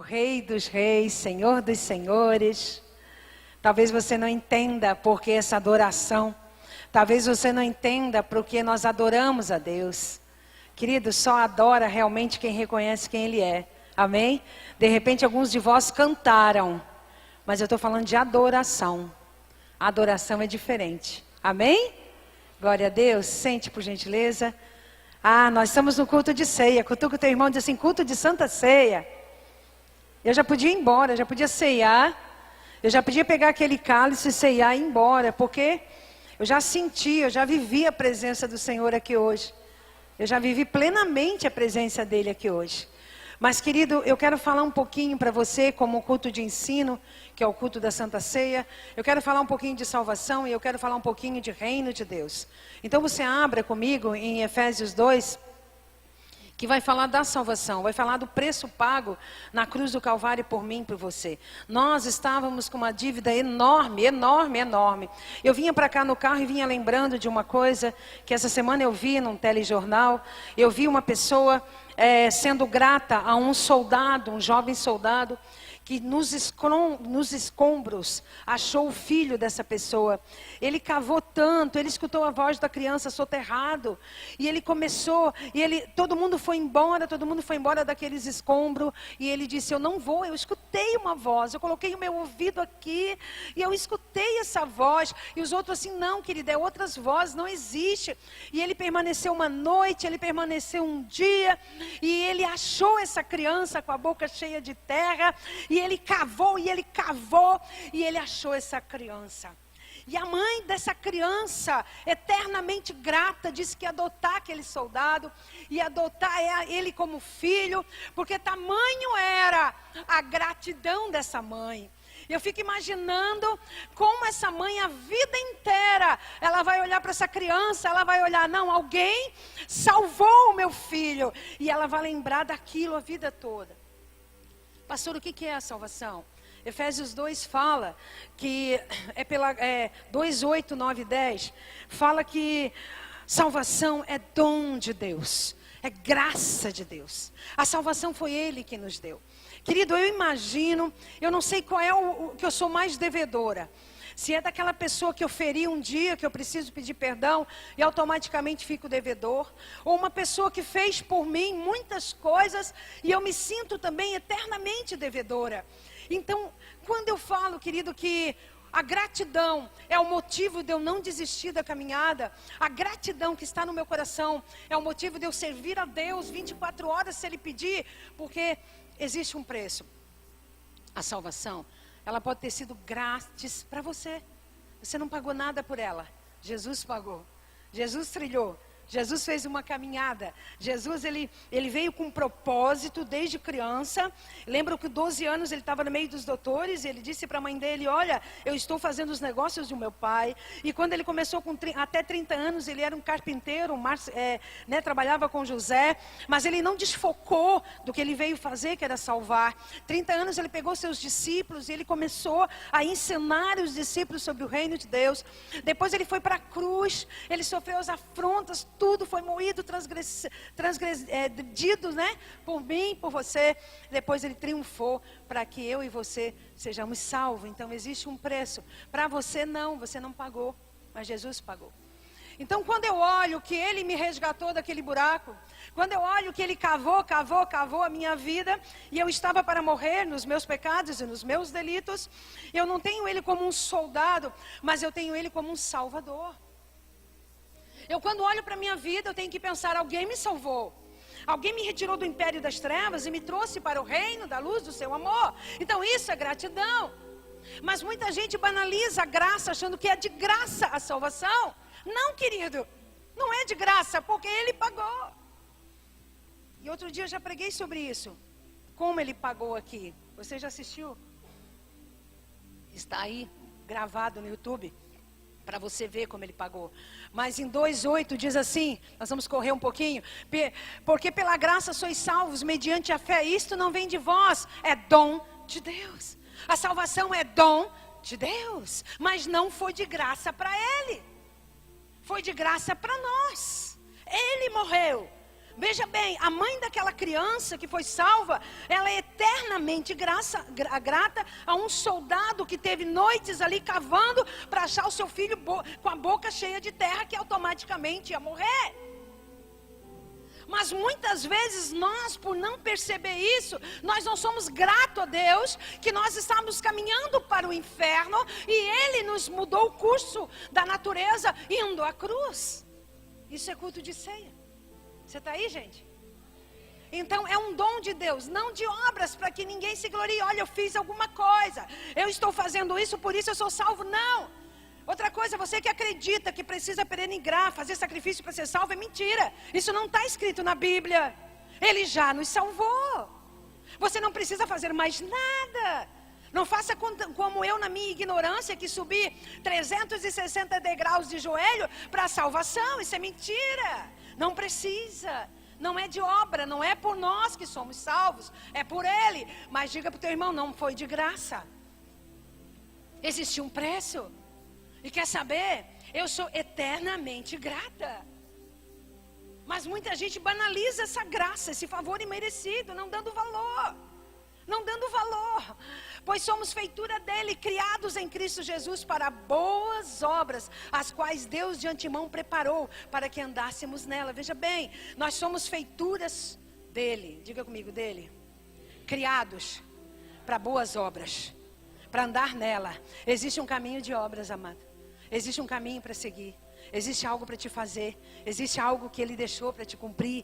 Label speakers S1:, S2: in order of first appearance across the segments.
S1: Rei dos Reis, Senhor dos Senhores. Talvez você não entenda por que essa adoração. Talvez você não entenda por que nós adoramos a Deus. Querido, só adora realmente quem reconhece quem Ele é. Amém? De repente alguns de vós cantaram, mas eu estou falando de adoração. A adoração é diferente. Amém? Glória a Deus. Sente, por gentileza. Nós estamos no culto de ceia. Cutuca o teu irmão e diz assim, culto de Santa Ceia. Eu já podia ir embora, já podia ceiar. Eu já podia pegar aquele cálice, ceiar e ir embora. Porque eu já senti, eu já vivi a presença do Senhor aqui hoje. Eu já vivi plenamente a presença dEle aqui hoje. Mas, querido, eu quero falar um pouquinho para você, como culto de ensino, que é o culto da Santa Ceia. Eu quero falar um pouquinho de salvação e eu quero falar um pouquinho de reino de Deus. Então você abra comigo em Efésios 2, que vai falar da salvação, vai falar do preço pago na cruz do Calvário por mim e por você. Nós estávamos com uma dívida enorme, enorme, enorme. Eu vinha para cá no carro e vinha lembrando de uma coisa que essa semana eu vi num telejornal. Eu vi uma pessoa sendo grata a um soldado, um jovem soldado, que nos escombros achou o filho dessa pessoa. Ele cavou tanto, ele escutou a voz da criança soterrado, e ele começou, todo mundo foi embora daqueles escombros, e ele disse, eu não vou, eu escutei uma voz, eu coloquei o meu ouvido aqui, e eu escutei essa voz, e os outros assim, não querida, é outras vozes, não existe. E ele permaneceu uma noite, ele permaneceu um dia, e ele achou essa criança com a boca cheia de terra, e ele cavou, e ele achou essa criança. E a mãe dessa criança, eternamente grata, disse que ia adotar aquele soldado, e adotar ele como filho, porque tamanho era a gratidão dessa mãe. Eu fico imaginando como essa mãe, a vida inteira, ela vai olhar para essa criança, ela vai olhar, não, alguém salvou o meu filho, e ela vai lembrar daquilo a vida toda. Pastor, o que é a salvação? Efésios 2 fala que, 2, 8, 9 e 10, fala que salvação é dom de Deus, é graça de Deus. A salvação foi Ele que nos deu. Querido, eu imagino, eu não sei qual é o que eu sou mais devedora. Se é daquela pessoa que eu feri um dia, que eu preciso pedir perdão e automaticamente fico devedor. Ou uma pessoa que fez por mim muitas coisas e eu me sinto também eternamente devedora. Então, quando eu falo, querido, que a gratidão é o motivo de eu não desistir da caminhada. A gratidão que está no meu coração é o motivo de eu servir a Deus 24 horas se Ele pedir. Porque existe um preço. A salvação, ela pode ter sido grátis para você. Você não pagou nada por ela. Jesus pagou. Jesus trilhou. Jesus fez uma caminhada. Jesus, ele veio com um propósito desde criança. Lembro que 12 anos ele estava no meio dos doutores. E ele disse para a mãe dele, olha, eu estou fazendo os negócios do meu pai. E quando ele começou até 30 anos, ele era um carpinteiro, trabalhava com José. Mas ele não desfocou do que ele veio fazer, que era salvar. 30 anos ele pegou seus discípulos e ele começou a ensinar os discípulos sobre o reino de Deus. Depois ele foi para a cruz, ele sofreu as afrontas, tudo foi moído, transgredido, por mim, por você. Depois ele triunfou para que eu e você sejamos salvos. Então existe um preço. Para você não pagou, mas Jesus pagou. Então quando eu olho que Ele me resgatou daquele buraco, quando eu olho que Ele cavou a minha vida, e eu estava para morrer nos meus pecados e nos meus delitos, eu não tenho Ele como um soldado, mas eu tenho Ele como um salvador. Eu quando olho para a minha vida, eu tenho que pensar, alguém me salvou. Alguém me retirou do império das trevas e me trouxe para o reino da luz do seu amor. Então isso é gratidão. Mas muita gente banaliza a graça, achando que é de graça a salvação. Não, querido, não é de graça, porque Ele pagou. E outro dia eu já preguei sobre isso. Como Ele pagou aqui. Você já assistiu? Está aí, gravado no YouTube, para você ver como Ele pagou. Mas em 2:8 diz assim, nós vamos correr um pouquinho. Porque pela graça sois salvos, mediante a fé. Isto não vem de vós, é dom de Deus. A salvação é dom de Deus, mas não foi de graça para Ele. Foi de graça para nós. Ele morreu, Veja bem, a mãe daquela criança que foi salva, ela é eternamente grata a um soldado que teve noites ali cavando para achar o seu filho com a boca cheia de terra, que automaticamente ia morrer. Mas muitas vezes nós, por não perceber isso, nós não somos gratos a Deus, que nós estamos caminhando para o inferno e Ele nos mudou o curso da natureza indo à cruz. Isso é culto de ceia. Você está aí, gente? Então é um dom de Deus, não de obras para que ninguém se glorie. Olha, eu fiz alguma coisa, eu estou fazendo isso, por isso eu sou salvo. Não. Outra coisa, você que acredita que precisa peregrinar, fazer sacrifício para ser salvo, é mentira. Isso não está escrito na Bíblia. Ele já nos salvou. Você não precisa fazer mais nada. Não faça como eu na minha ignorância, que subi 360 degraus de joelho para a salvação. Isso é mentira. Não precisa. Não é de obra, não é por nós que somos salvos, é por Ele. Mas diga para o teu irmão, não foi de graça. Existe um preço. E quer saber? Eu sou eternamente grata. Mas muita gente banaliza essa graça, esse favor imerecido, não dando valor. Não dando valor. Pois somos feitura dele, criados em Cristo Jesus para boas obras, as quais Deus de antemão preparou para que andássemos nela. Veja bem, nós somos feituras dele. Diga comigo, dele. Criados para boas obras, para andar nela. Existe um caminho de obras, amado. Existe um caminho para seguir. Existe algo para te fazer. Existe algo que Ele deixou para te cumprir.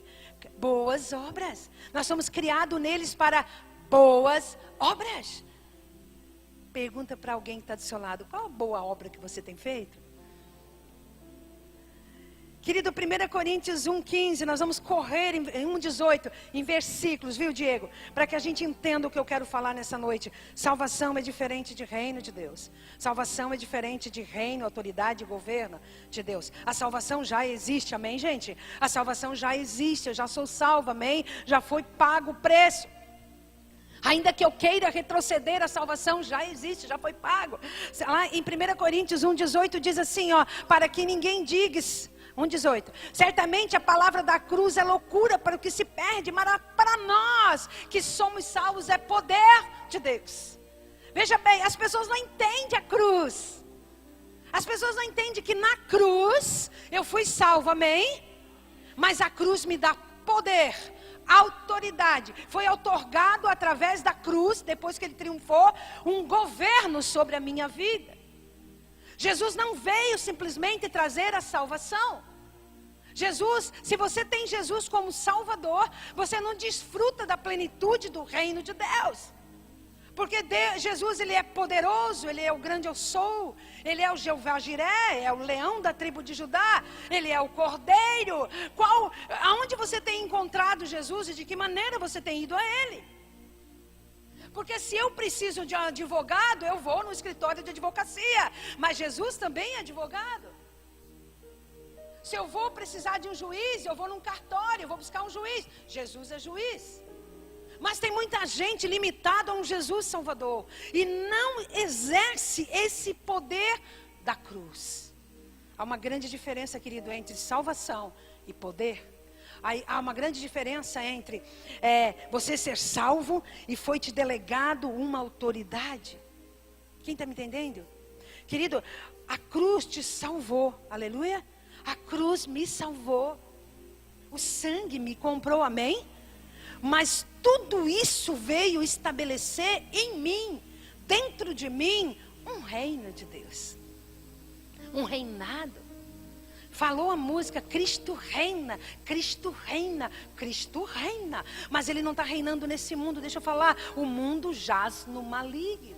S1: Boas obras. Nós somos criados neles para boas obras. Pergunta para alguém que está do seu lado: qual a boa obra que você tem feito? Querido, 1 Coríntios 1,15, nós vamos correr em 1,18, em versículos, viu, Diego? Para que a gente entenda o que eu quero falar nessa noite. Salvação é diferente de reino de Deus. Salvação é diferente de reino, autoridade e governo de Deus. A salvação já existe, amém, gente? A salvação já existe, eu já sou salva, amém? Já foi pago o preço. Ainda que eu queira retroceder, a salvação já existe, já foi pago. Lá em 1 Coríntios 1,18 diz assim, ó: para que ninguém diga... 1,18. Certamente a palavra da cruz é loucura para o que se perde, mas para nós que somos salvos é poder de Deus. Veja bem, as pessoas não entendem a cruz. As pessoas não entendem que na cruz eu fui salvo, amém? Mas a cruz me dá poder, autoridade. Foi outorgado através da cruz, depois que ele triunfou, um governo sobre a minha vida. Jesus não veio simplesmente trazer a salvação. Jesus, se você tem Jesus como Salvador, você não desfruta da plenitude do reino de Deus. Porque Jesus, Ele é poderoso, Ele é o grande eu sou, Ele é o Jeová Jiré, é o leão da tribo de Judá, Ele é o cordeiro. Aonde você tem encontrado Jesus e de que maneira você tem ido a Ele? Porque se eu preciso de um advogado, eu vou no escritório de advocacia. Mas Jesus também é advogado. Se eu vou precisar de um juiz, eu vou num cartório, eu vou buscar um juiz. Jesus é juiz. Mas tem muita gente limitada a um Jesus Salvador. E não exerce esse poder da cruz. Há uma grande diferença, querido, entre salvação e poder. Há uma grande diferença entre você ser salvo e foi te delegado uma autoridade. Quem está me entendendo? Querido, a cruz te salvou, aleluia. A cruz me salvou. O sangue me comprou, amém? Mas tudo isso veio estabelecer em mim, dentro de mim, um reino de Deus. Um reinado. Falou a música, Cristo reina, Cristo reina, Cristo reina. Mas Ele não está reinando nesse mundo, deixa eu falar. O mundo jaz no maligno.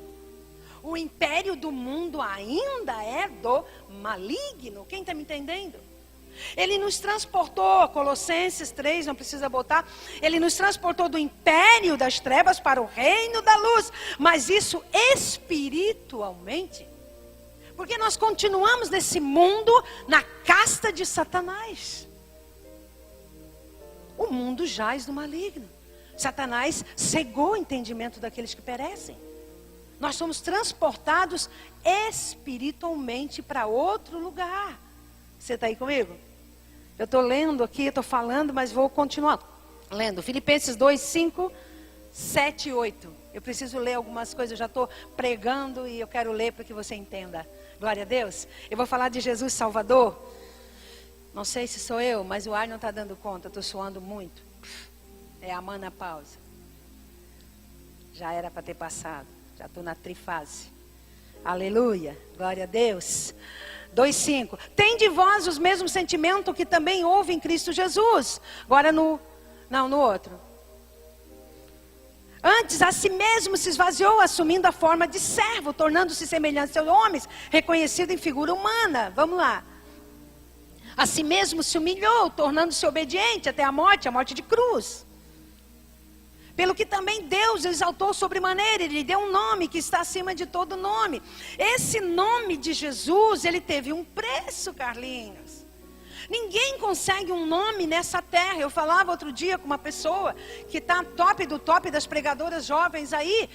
S1: O império do mundo ainda é do maligno. Quem está me entendendo? Ele nos transportou, Colossenses 3, não precisa botar. Ele nos transportou do império das trevas para o reino da luz. Mas isso espiritualmente. Porque nós continuamos nesse mundo na casta de Satanás. O mundo jaz no maligno. Satanás cegou o entendimento daqueles que perecem. Nós somos transportados espiritualmente para outro lugar. Você está aí comigo? Eu estou lendo aqui, estou falando, mas vou continuar lendo. Filipenses 2, 5, 7 e 8. Eu preciso ler algumas coisas, eu já estou pregando e eu quero ler para que você entenda. Glória a Deus. Eu vou falar de Jesus Salvador. Não sei se sou eu, mas o ar não está dando conta, estou suando muito. É a menopausa. Já era para ter passado, já estou na trifase. Aleluia, glória a Deus. 2,5. Tem de vós os mesmos sentimentos que também houve em Cristo Jesus. Agora no outro. Antes a si mesmo se esvaziou, assumindo a forma de servo, tornando-se semelhante aos homens, reconhecido em figura humana. Vamos lá. A si mesmo se humilhou, tornando-se obediente até a morte de cruz. Pelo que também Deus exaltou sobremaneira, Ele lhe deu um nome que está acima de todo nome. Esse nome de Jesus, ele teve um preço, Carlinhos. Ninguém consegue um nome nessa terra. Eu falava outro dia com uma pessoa que está top do top das pregadoras jovens aí.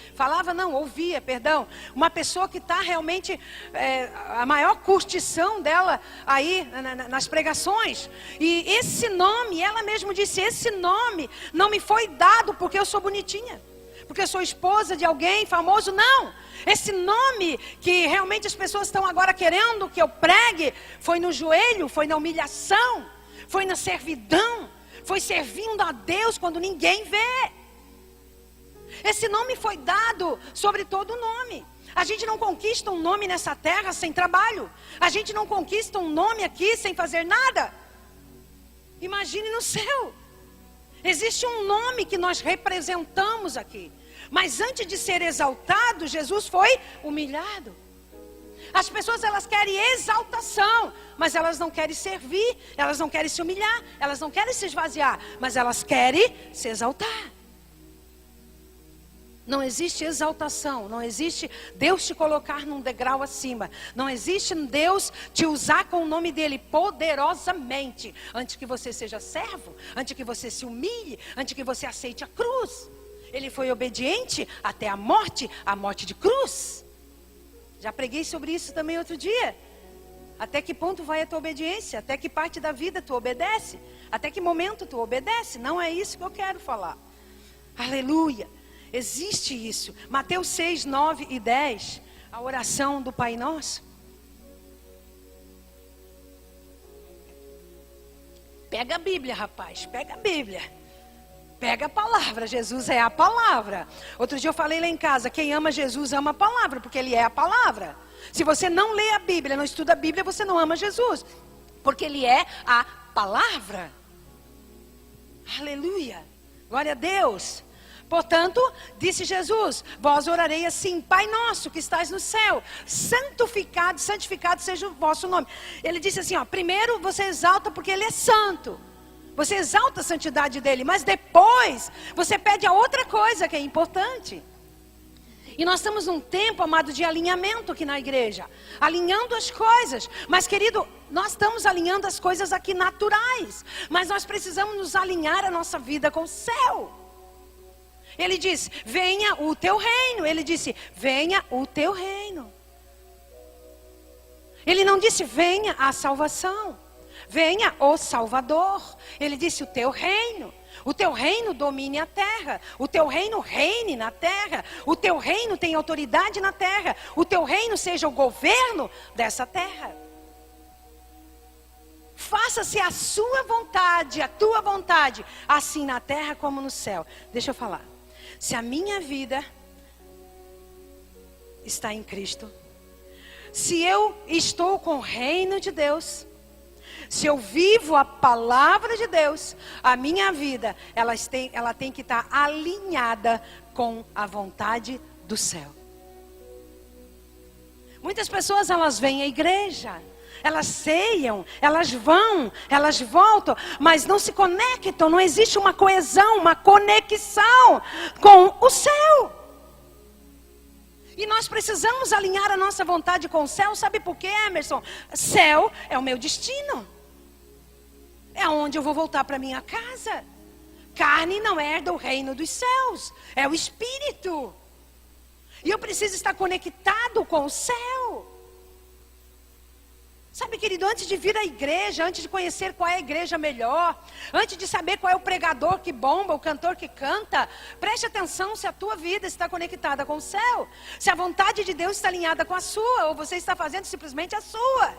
S1: Uma pessoa que está realmente, a maior curtição dela aí nas pregações. E esse nome, ela mesma disse, esse nome não me foi dado porque eu sou bonitinha. Porque eu sou esposa de alguém famoso, não. Esse nome que realmente as pessoas estão agora querendo que eu pregue, foi no joelho, foi na humilhação, foi na servidão, foi servindo a Deus quando ninguém vê. Esse nome foi dado sobre todo nome. A gente não conquista um nome nessa terra sem trabalho. A gente não conquista um nome aqui sem fazer nada. Imagine no céu. Existe um nome que nós representamos aqui. Mas antes de ser exaltado, Jesus foi humilhado. As pessoas, elas querem exaltação, mas elas não querem servir, elas não querem se humilhar, elas não querem se esvaziar, mas elas querem se exaltar. Não existe exaltação, não existe Deus te colocar num degrau acima. Não existe Deus te usar com o nome dele poderosamente. Antes que você seja servo, antes que você se humilhe, antes que você aceite a cruz. Ele foi obediente até a morte de cruz. Já preguei sobre isso também outro dia. Até que ponto vai a tua obediência? Até que parte da vida tu obedece? Até que momento tu obedece? Não é isso que eu quero falar. Aleluia. Existe isso. Mateus 6, 9 e 10. A oração do Pai Nosso. Pega a Bíblia, rapaz. Pega a Bíblia. Pega a palavra. Jesus é a palavra. Outro dia eu falei lá em casa. Quem ama Jesus ama a palavra. Porque Ele é a palavra. Se você não lê a Bíblia, não estuda a Bíblia, você não ama Jesus. Porque Ele é a palavra. Aleluia. Glória a Deus. Portanto, disse Jesus, vós orarei assim, Pai nosso que estás no céu, santificado seja o vosso nome. Ele disse assim, primeiro você exalta porque Ele é santo. Você exalta a santidade dEle, mas depois você pede a outra coisa que é importante. E nós estamos num tempo, amado, de alinhamento aqui na igreja. Alinhando as coisas. Mas, querido, nós estamos alinhando as coisas aqui naturais. Mas nós precisamos nos alinhar a nossa vida com o céu. Ele disse, venha o teu reino. Ele disse, venha o teu reino. Ele não disse, venha a salvação. Venha o Salvador. Ele disse, o teu reino. O teu reino domine a terra. O teu reino reine na terra. O teu reino tem autoridade na terra. O teu reino seja o governo dessa terra. Faça-se a sua vontade, a tua vontade, assim na terra como no céu. Deixa eu falar. Se a minha vida está em Cristo, se eu estou com o reino de Deus, se eu vivo a palavra de Deus, a minha vida, ela tem que estar alinhada com a vontade do céu. Muitas pessoas, elas vêm à igreja, elas ceiam, elas vão, elas voltam, mas não se conectam, não existe uma coesão, uma conexão com o céu. E nós precisamos alinhar a nossa vontade com o céu, sabe por quê, Emerson? Céu é o meu destino. É onde eu vou voltar para minha casa. Carne não herda o reino dos céus, é o Espírito. E eu preciso estar conectado com o céu. Sabe Sabe, querido, antes de vir à igreja, antes de conhecer qual é a igreja melhor, antes de saber qual é o pregador que bomba, o cantor que canta, preste atenção se a tua vida está conectada com o céu, se a vontade de Deus está alinhada com a sua, ou você está fazendo simplesmente a sua.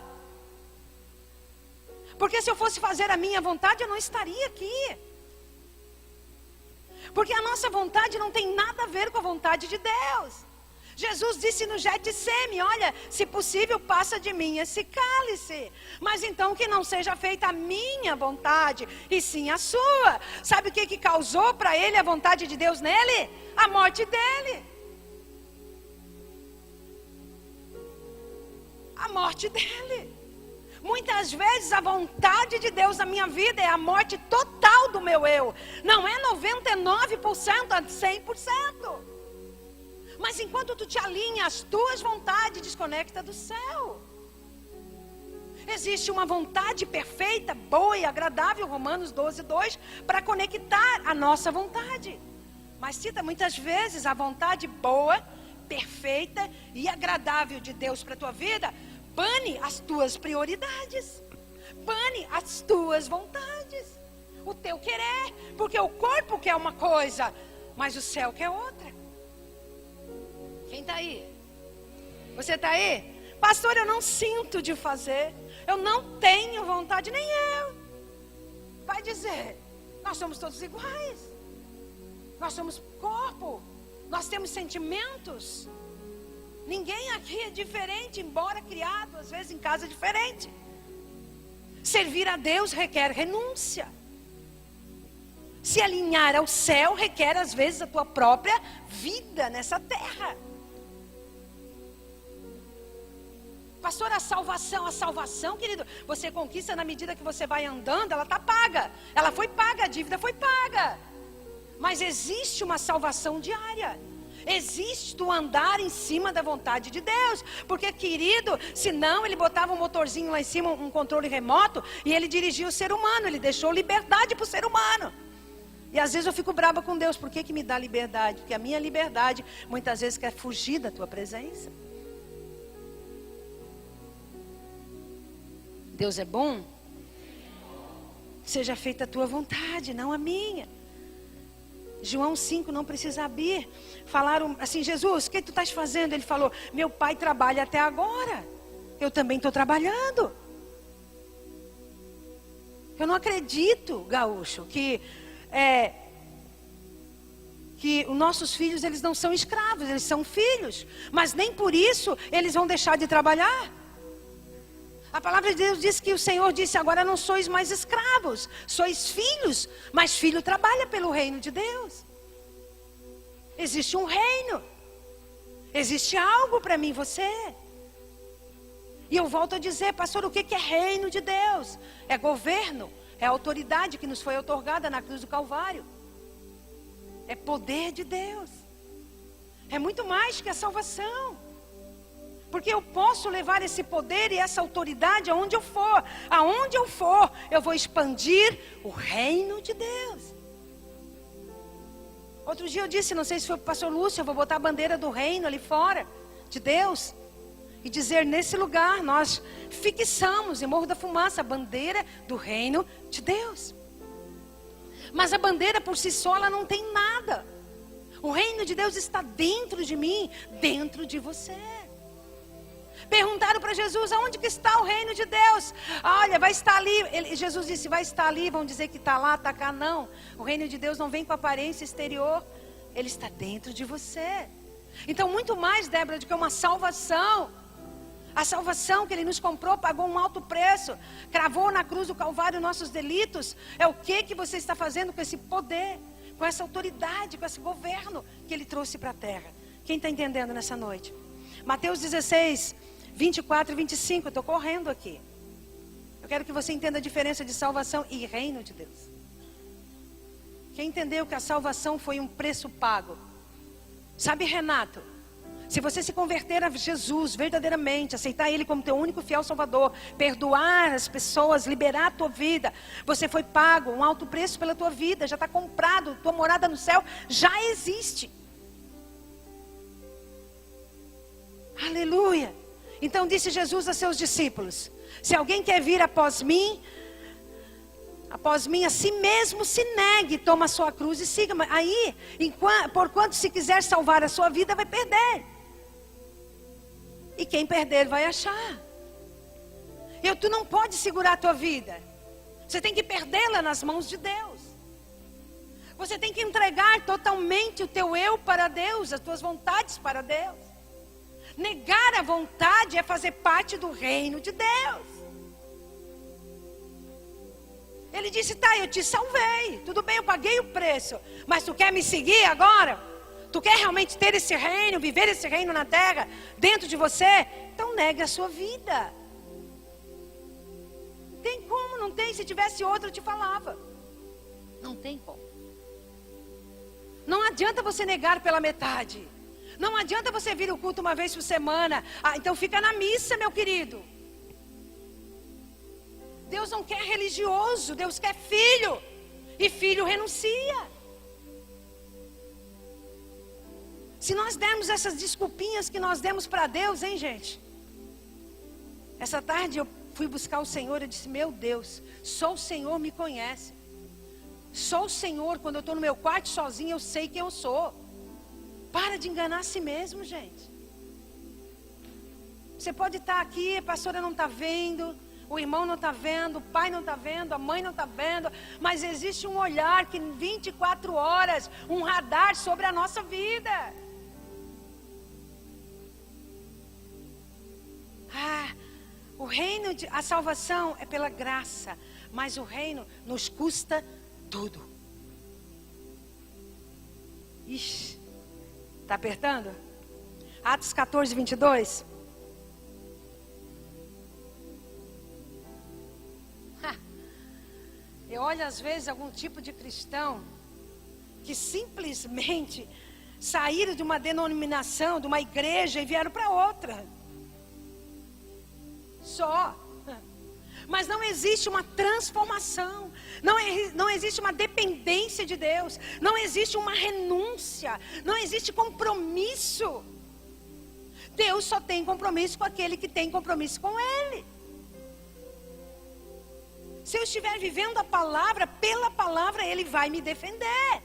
S1: Porque se eu fosse fazer a minha vontade, eu não estaria aqui. Porque a nossa vontade não tem nada a ver com a vontade de Deus. Jesus disse no Getsêmani, olha, se possível passa de mim esse cálice, mas então que não seja feita a minha vontade, e sim a sua. Sabe o que causou para ele a vontade de Deus nele? A morte dele. A morte dele. Muitas vezes a vontade de Deus na minha vida é a morte total do meu eu. Não é 99% a 100%. Mas enquanto tu te alinha às tuas vontades, desconecta do céu. Existe uma vontade perfeita, boa e agradável, Romanos 12:2, para conectar a nossa vontade. Mas cita muitas vezes a vontade boa, perfeita e agradável de Deus para a tua vida, bane as tuas prioridades, bane as tuas vontades, o teu querer, porque o corpo quer uma coisa, mas o céu quer outra. Quem está aí? Você está aí? Pastor, eu não sinto de fazer, eu não tenho vontade, nem eu. Vai dizer, nós somos todos iguais, nós somos corpo, nós temos sentimentos. Ninguém aqui é diferente, embora criado às vezes em casa diferente. Servir a Deus requer renúncia. Se alinhar ao céu requer às vezes a tua própria vida nessa terra. Pastor, a salvação, querido, você conquista na medida que você vai andando, ela está paga. Ela foi paga, a dívida foi paga. Mas existe uma salvação diária. Existe tu andar em cima da vontade de Deus. Porque, querido, senão ele botava um motorzinho lá em cima, um controle remoto, e ele dirigia o ser humano, ele deixou liberdade para o ser humano. E às vezes eu fico brava com Deus, por que me dá liberdade? Porque a minha liberdade muitas vezes quer fugir da tua presença. Deus é bom? Seja feita a tua vontade, não a minha. João 5, não precisa abrir. Falaram assim, Jesus, o que tu estás fazendo? Ele falou, meu pai trabalha até agora, eu também estou trabalhando. Eu não acredito, gaúcho, que os nossos filhos, eles não são escravos, eles são filhos, mas nem por isso eles vão deixar de trabalhar. A palavra de Deus diz que o Senhor disse, agora não sois mais escravos, sois filhos, mas filho trabalha pelo reino de Deus. Existe um reino, existe algo para mim e você. E eu volto a dizer, pastor, o que é reino de Deus? É governo, é autoridade que nos foi outorgada na cruz do Calvário. É poder de Deus. É muito mais que a salvação. Porque eu posso levar esse poder e essa autoridade aonde eu for. Aonde eu for, eu vou expandir o reino de Deus. Outro dia eu disse, não sei se foi para o pastor Lúcio, eu vou botar a bandeira do reino ali fora, de Deus. E dizer, nesse lugar nós fixamos em Morro da Fumaça a bandeira do reino de Deus. Mas a bandeira por si só, ela não tem nada. O reino de Deus está dentro de mim, dentro de você. Perguntaram para Jesus, aonde que está o reino de Deus? Olha, vai estar ali. Jesus disse, vai estar ali, vão dizer que está lá, está cá. Não, o reino de Deus não vem com aparência exterior, ele está dentro de você. Então muito mais, Débora, do que uma salvação. A salvação que ele nos comprou, pagou um alto preço, cravou na cruz do Calvário nossos delitos. É o que você está fazendo com esse poder, com essa autoridade, com esse governo que ele trouxe para a terra. Quem está entendendo nessa noite? Mateus 16, 24 e 25, eu estou correndo aqui. Eu quero que você entenda a diferença de salvação e reino de Deus. Quem entendeu que a salvação foi um preço pago? Sabe, Renato, se você se converter a Jesus verdadeiramente, aceitar Ele como teu único fiel Salvador, perdoar as pessoas, liberar a tua vida, você foi pago um alto preço pela tua vida, já está comprado, tua morada no céu já existe. Aleluia. Então disse Jesus a seus discípulos: se alguém quer vir após mim, a si mesmo se negue, toma a sua cruz e siga. Aí, porquanto se quiser salvar a sua vida, vai perder. E quem perder vai achar. Tu não pode segurar a tua vida. Você tem que perdê-la nas mãos de Deus. Você tem que entregar totalmente o teu eu para Deus, as tuas vontades para Deus. Negar a vontade é fazer parte do reino de Deus. Ele disse: tá, eu te salvei, tudo bem, eu paguei o preço, mas tu quer me seguir agora? Tu quer realmente ter esse reino, viver esse reino na terra, dentro de você? Então negue a sua vida. Tem como? Não tem. Se tivesse outro, eu te falava. Não tem como. Não adianta você negar pela metade. Não adianta você vir ao culto uma vez por semana. Então fica na missa, meu querido. Deus não quer religioso, Deus quer filho. E filho renuncia. Se nós dermos essas desculpinhas que nós demos para Deus, hein, gente? Essa tarde eu fui buscar o Senhor, eu disse: meu Deus, só o Senhor me conhece. Só o Senhor, quando eu estou no meu quarto sozinho, eu sei quem eu sou. Para de enganar a si mesmo, gente. Você pode estar aqui, a pastora não está vendo, o irmão não está vendo, o pai não está vendo, a mãe não está vendo, mas existe um olhar que 24 horas, um radar sobre a nossa vida. A salvação é pela graça, mas o reino nos custa tudo. Ixi, está apertando? Atos 14, 22. Eu olho às vezes algum tipo de cristão que simplesmente saíram de uma denominação, de uma igreja e vieram para outra. Só. Mas não existe uma transformação, não existe uma dependência de Deus, não existe uma renúncia, não existe compromisso. Deus só tem compromisso com aquele que tem compromisso com Ele. Se eu estiver vivendo a palavra, pela palavra Ele vai me defender.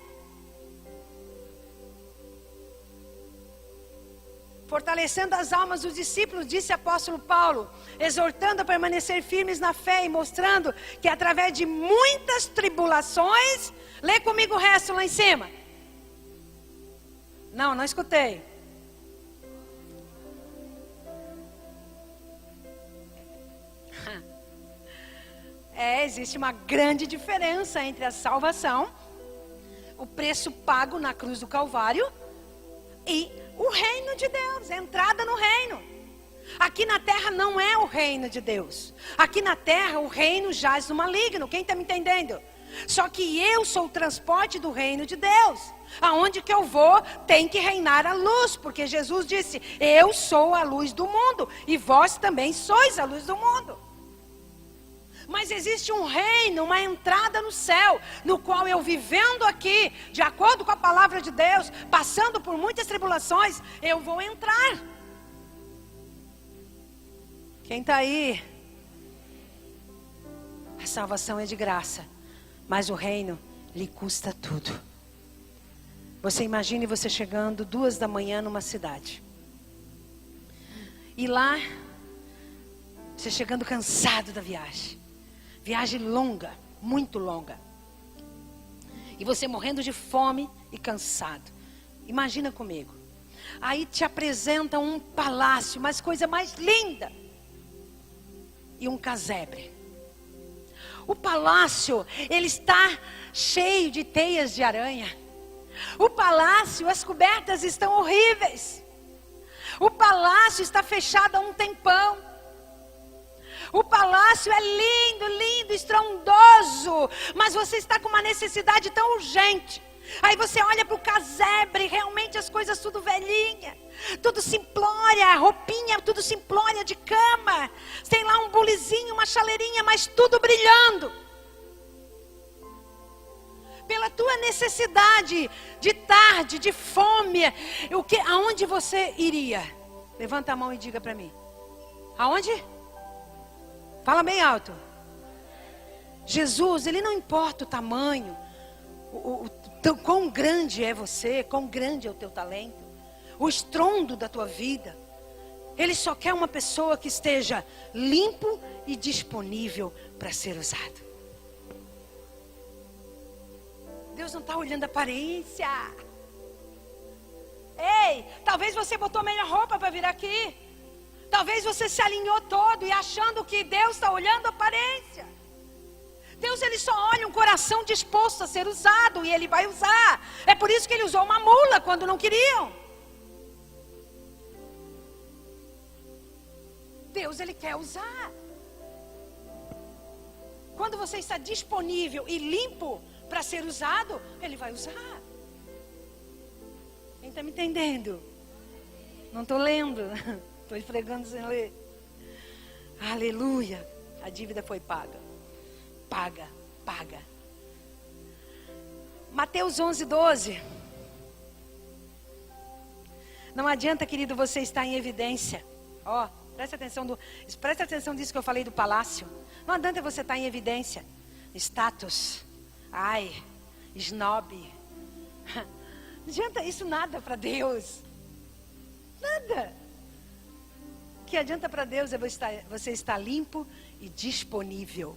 S1: Fortalecendo as almas dos discípulos, disse o apóstolo Paulo, exortando a permanecer firmes na fé e mostrando que através de muitas tribulações, lê comigo o resto lá em cima. Não escutei. Existe uma grande diferença entre a salvação, o preço pago na cruz do Calvário, e o reino de Deus, a entrada no reino. Aqui na terra não é o reino de Deus. Aqui na terra o reino jaz no maligno. Quem está me entendendo? Só que eu sou o transporte do reino de Deus. Aonde que eu vou tem que reinar a luz. Porque Jesus disse: eu sou a luz do mundo e vós também sois a luz do mundo. Mas existe um reino, uma entrada no céu, no qual eu vivendo aqui, de acordo com a palavra de Deus, passando por muitas tribulações, eu vou entrar. Quem está aí? A salvação é de graça, mas o reino lhe custa tudo. Você imagine você chegando 2 da manhã numa cidade. E lá, você chegando cansado da viagem. Viagem longa, muito longa. E você morrendo de fome e cansado. Imagina comigo. Aí te apresenta um palácio, mas coisa mais linda. E um casebre. O palácio, ele está cheio de teias de aranha. O palácio, as cobertas estão horríveis. O palácio está fechado há um tempão. O palácio é lindo, lindo, estrondoso, mas você está com uma necessidade tão urgente. Aí você olha para o casebre, realmente as coisas tudo velhinha, tudo simplória, roupinha, tudo simplória de cama. Tem lá um bulizinho, uma chaleirinha, mas tudo brilhando. Pela tua necessidade de tarde, de fome, aonde você iria? Levanta a mão e diga para mim. Aonde? Fala bem alto. Jesus, ele não importa o tamanho, quão grande é você, quão grande é o teu talento, o estrondo da tua vida. Ele só quer uma pessoa que esteja limpo e disponível para ser usado. Deus não está olhando a aparência. Ei, talvez você botou melhor roupa para vir aqui. Talvez você se alinhou todo e achando que Deus está olhando a aparência. Deus, ele só olha um coração disposto a ser usado e ele vai usar. É por isso que ele usou uma mula quando não queriam. Deus, ele quer usar. Quando você está disponível e limpo para ser usado, ele vai usar. Quem está me entendendo? Não estou lendo. Estou esfregando sem ler. Aleluia. A dívida foi paga. Paga. Mateus 11:12. Não adianta, querido, você estar em evidência. Presta atenção disso que eu falei do palácio. Não adianta você estar em evidência. Status. Snob. Não adianta isso nada para Deus. Nada. O que adianta para Deus é você estar limpo e disponível.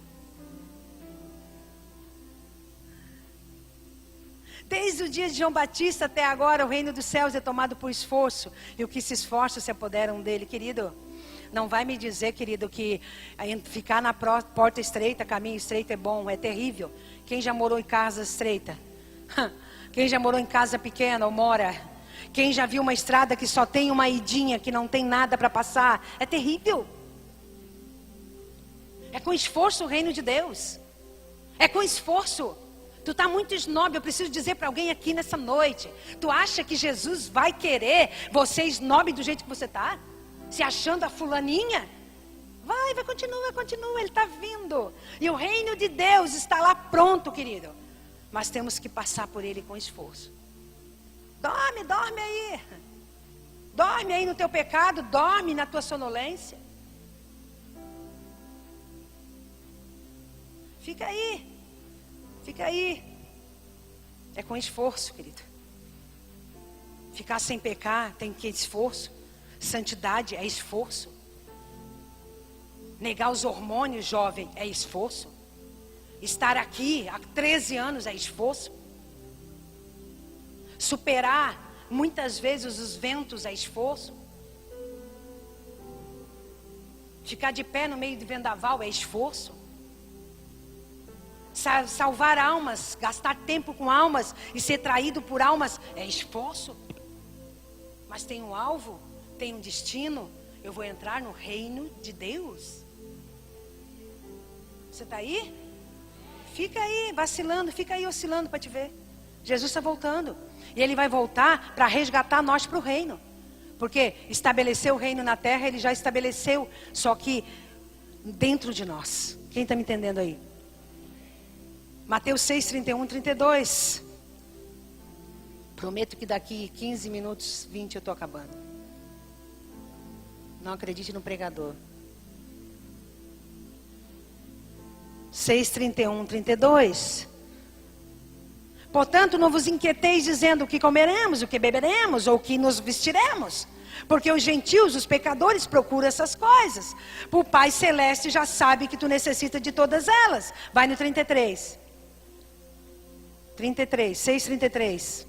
S1: Desde o dia de João Batista até agora, o reino dos céus é tomado por esforço. E o que se esforça se apoderam dele, querido. Não vai me dizer, querido, que ficar na porta estreita, caminho estreito é bom, é terrível. Quem já morou em casa estreita? Quem já morou em casa pequena ou mora? Quem já viu uma estrada que só tem uma idinha, que não tem nada para passar? É terrível. É com esforço o reino de Deus. É com esforço. Tu está muito snob, eu preciso dizer para alguém aqui nessa noite. Tu acha que Jesus vai querer você snob do jeito que você está? Se achando a fulaninha? Vai, continua, ele está vindo. E o reino de Deus está lá pronto, querido. Mas temos que passar por ele com esforço. Dorme aí. Dorme aí no teu pecado, dorme na tua sonolência. Fica aí. É com esforço, querido. Ficar sem pecar tem que esforço. Santidade é esforço. Negar os hormônios, jovem, é esforço. Estar aqui há 13 anos é esforço. Superar muitas vezes os ventos é esforço. Ficar de pé no meio de vendaval é esforço. Salvar almas, gastar tempo com almas e ser traído por almas é esforço. Mas tem um alvo, tem um destino. Eu vou entrar no reino de Deus. Você está aí? Fica aí vacilando, fica aí oscilando para te ver. Jesus está voltando. E ele vai voltar para resgatar nós para o reino. Porque estabeleceu o reino na terra, ele já estabeleceu. Só que dentro de nós. Quem está me entendendo aí? Mateus 6, 31, 32. Prometo que daqui 15 minutos, 20 eu estou acabando. Não acredite no pregador. 6, 31, 32. Portanto, não vos inquieteis dizendo o que comeremos, o que beberemos, ou o que nos vestiremos. Porque os gentios, os pecadores, procuram essas coisas. O Pai Celeste já sabe que tu necessita de todas elas. Vai no 33. 33, 6, 33.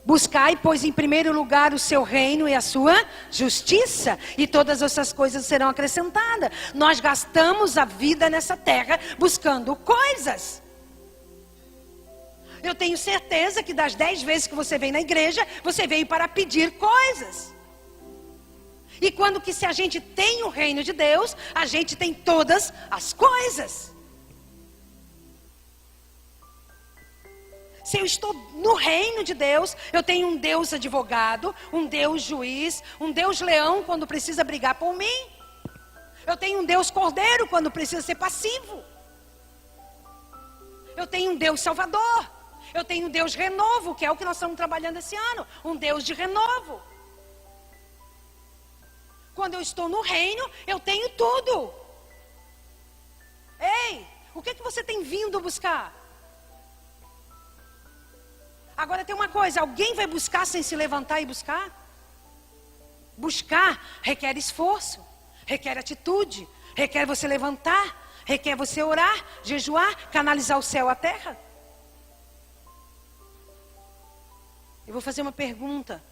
S1: Buscai, pois, em primeiro lugar o seu reino e a sua justiça, e todas essas coisas serão acrescentadas. Nós gastamos a vida nessa terra buscando coisas. Eu tenho certeza que das 10 vezes que você vem na igreja, você veio para pedir coisas. E quando que se a gente tem o reino de Deus, a gente tem todas as coisas. Se eu estou no reino de Deus, eu tenho um Deus advogado, um Deus juiz, um Deus leão quando precisa brigar por mim. Eu tenho um Deus cordeiro quando precisa ser passivo. Eu tenho um Deus salvador. Eu tenho um Deus renovo, que é o que nós estamos trabalhando esse ano. Um Deus de renovo. quando eu estou no reino, eu tenho tudo. Ei, o que você tem vindo buscar? Agora tem uma coisa, alguém vai buscar sem se levantar e buscar? Buscar requer esforço, requer atitude, requer você levantar, requer você orar, jejuar, canalizar o céu à terra. Eu vou fazer uma pergunta.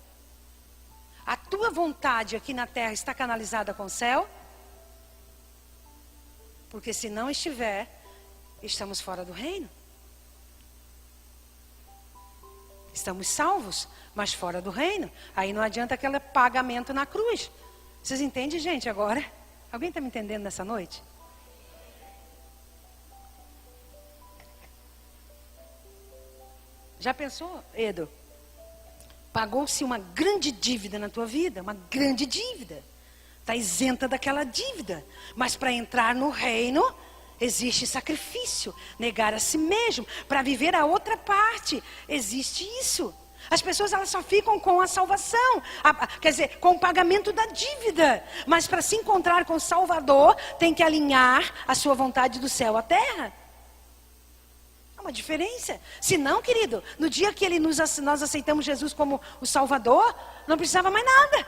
S1: A tua vontade aqui na terra está canalizada com o céu? Porque se não estiver, estamos fora do reino. Estamos salvos, mas fora do reino. Aí não adianta aquele pagamento na cruz. Vocês entendem, gente, agora? Alguém está me entendendo nessa noite? Já pensou, Edo? Pagou-se uma grande dívida na tua vida, uma grande dívida. Está isenta daquela dívida. Mas para entrar no reino, existe sacrifício, negar a si mesmo. Para viver a outra parte, existe isso. As pessoas elas só ficam com a salvação, quer dizer, com o pagamento da dívida. Mas para se encontrar com o Salvador, tem que alinhar a sua vontade do céu à terra. Uma diferença. Se não, querido, no dia que nós aceitamos Jesus como o Salvador, não precisava mais nada.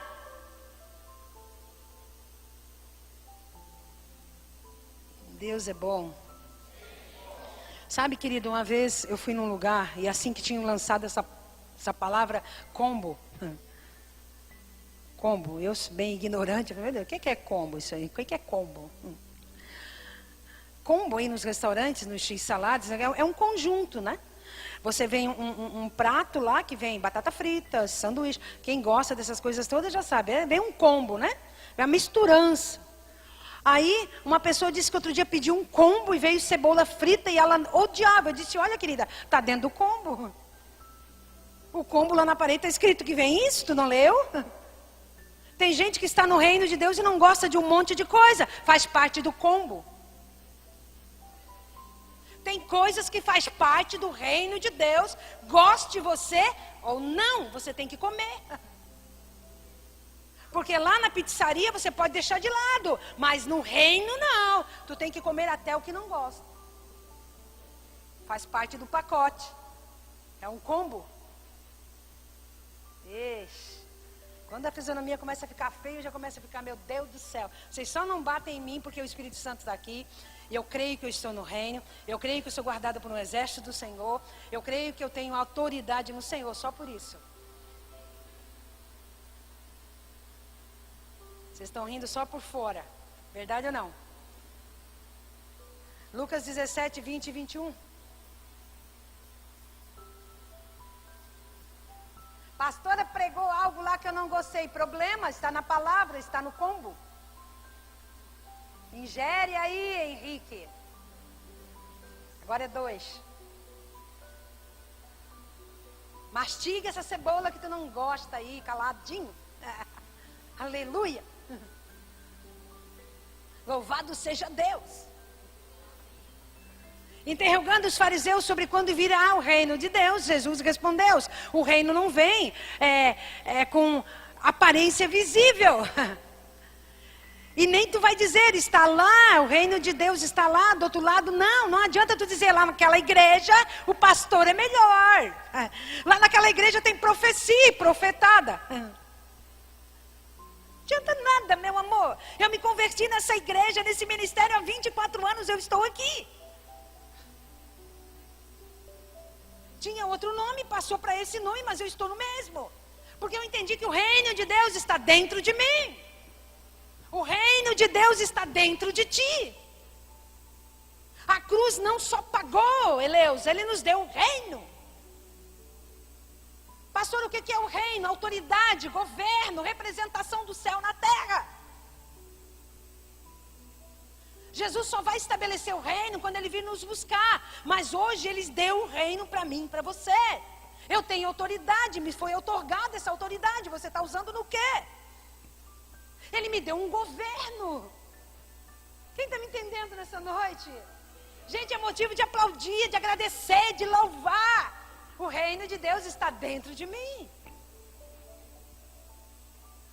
S1: Deus é bom. Sabe, querido, uma vez eu fui num lugar e assim que tinham lançado essa palavra combo. Combo, eu bem ignorante, meu Deus, o que é combo isso aí? O que é combo? Combo aí nos restaurantes, nos x-saladas, é um conjunto, né? Você vem um prato lá que vem batata frita, sanduíche. Quem gosta dessas coisas todas já sabe. Vem um combo, né? É uma misturança. Aí uma pessoa disse que outro dia pediu um combo e veio cebola frita e ela odiava. Eu disse, olha querida, tá dentro do combo. O combo lá na parede está escrito que vem isso, tu não leu? Tem gente que está no reino de Deus e não gosta de um monte de coisa. Faz parte do combo. Tem coisas que faz parte do reino de Deus. Goste você ou não, você tem que comer. Porque lá na pizzaria você pode deixar de lado. Mas no reino não. Tu tem que comer até o que não gosta. Faz parte do pacote. É um combo. Ixi. Quando a fisionomia começa a ficar feia, já começa a ficar, meu Deus do céu. Vocês só não batem em mim porque o Espírito Santo está aqui. Eu creio que eu estou no reino. Eu creio que eu sou guardada por um exército do Senhor. Eu creio que eu tenho autoridade no Senhor, só por isso. Vocês estão rindo só por fora. Verdade ou não? Lucas 17, 20 e 21. Pastora pregou algo lá que eu não gostei. Problema, está na palavra, está no combo. Ingere aí, Henrique. Agora é 2. Mastiga essa cebola que tu não gosta aí, caladinho. Aleluia. Louvado seja Deus. Interrogando os fariseus sobre quando virá o reino de Deus, Jesus respondeu: o reino não vem com aparência visível. E nem tu vai dizer, está lá, o reino de Deus está lá, do outro lado. Não, não adianta tu dizer, lá naquela igreja o pastor é melhor. Lá naquela igreja tem profecia, profetada. Não adianta nada, meu amor. Eu me converti nessa igreja, nesse ministério há 24 anos, eu estou aqui. Tinha outro nome, passou para esse nome, mas eu estou no mesmo. Porque eu entendi que o reino de Deus está dentro de mim. O reino de Deus está dentro de ti. A cruz não só pagou, Eleus, ele nos deu o reino. Pastor, o que é o reino? Autoridade, governo, representação do céu na terra. Jesus só vai estabelecer o reino quando ele vir nos buscar. Mas hoje ele deu o reino para mim, para você. Eu tenho autoridade, me foi outorgada essa autoridade. Você está usando no quê? Ele me deu um governo. Quem está me entendendo nessa noite? Gente, é motivo de aplaudir, de agradecer, de louvar. O reino de Deus está dentro de mim.